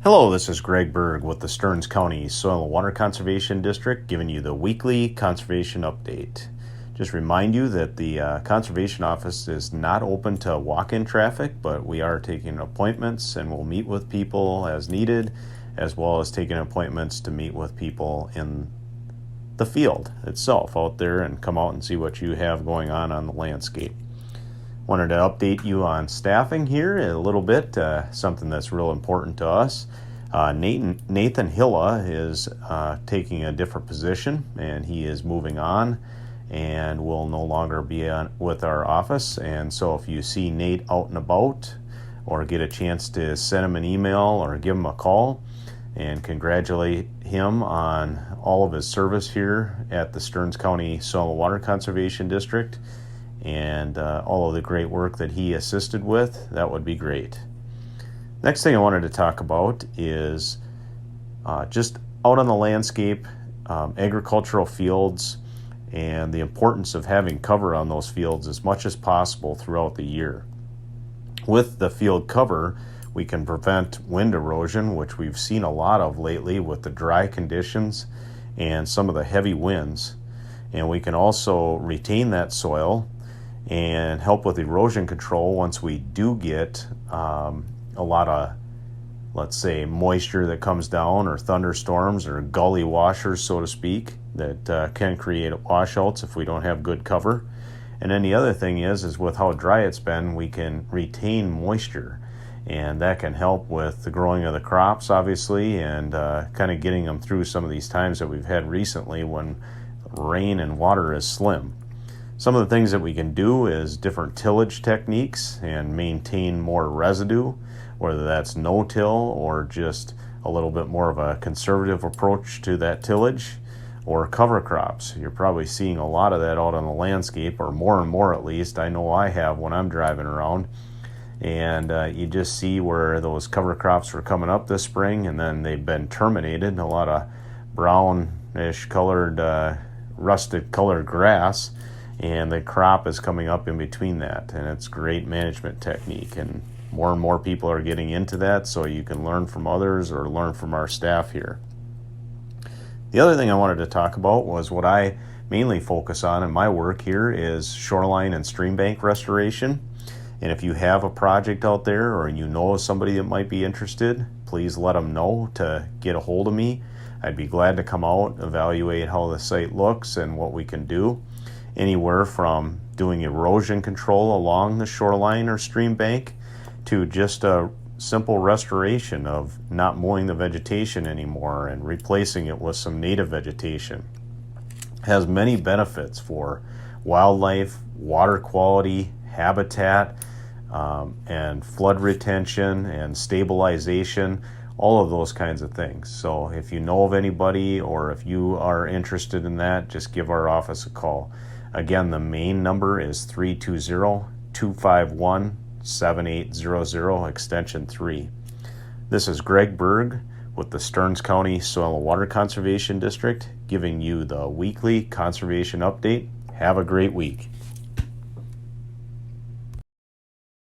Hello, this is Greg Berg with the Stearns County Soil and Water Conservation District giving you the weekly conservation update. Just remind you that the Conservation Office is not open to walk-in traffic, but we are taking appointments and we'll meet with people as needed, as well as taking appointments to meet with people in the field itself out there and come out and see what you have going on the landscape. Wanted to update you on staffing here a little bit, something that's real important to us. Nathan Hilla is taking a different position, and he is moving on and will no longer be with our office. And so if you see Nate out and about or get a chance to send him an email or give him a call and congratulate him on all of his service here at the Stearns County Soil and Water Conservation District, and all of the great work that he assisted with, that would be great. Next thing I wanted to talk about is just out on the landscape, agricultural fields, and the importance of having cover on those fields as much as possible throughout the year. With the field cover, we can prevent wind erosion, which we've seen a lot of lately with the dry conditions and some of the heavy winds. And we can also retain that soil and help with erosion control once we do get a lot of, let's say, moisture that comes down, or thunderstorms or gully washers, so to speak, that can create washouts if we don't have good cover. And then the other thing is with how dry it's been, we can retain moisture, and that can help with the growing of the crops, obviously, and kind of getting them through some of these times that we've had recently when rain and water is slim. Some of the things that we can do is different tillage techniques and maintain more residue, whether that's no-till or just a little bit more of a conservative approach to that tillage, or cover crops. You're probably seeing a lot of that out on the landscape, or more and more at least. I know I have when I'm driving around. And you just see where those cover crops were coming up this spring, and then they've been terminated. A lot of brownish colored, rusted colored grass, and the crop is coming up in between that, and it's great management technique, and more people are getting into that, so you can learn from others or learn from our staff here. The other thing I wanted to talk about was what I mainly focus on in my work here is shoreline and streambank restoration. And if you have a project out there, or you know somebody that might be interested, please let them know to get a hold of me. I'd be glad to come out, evaluate how the site looks and what we can do. Anywhere from doing erosion control along the shoreline or stream bank to just a simple restoration of not mowing the vegetation anymore and replacing it with some native vegetation. It has many benefits for wildlife, water quality, habitat, and flood retention and stabilization, all of those kinds of things. So if you know of anybody, or if you are interested in that, just give our office a call. Again, the main number is 320-251-7800, extension 3. This is Greg Berg with the Stearns County Soil and Water Conservation District, giving you the weekly conservation update. Have a great week.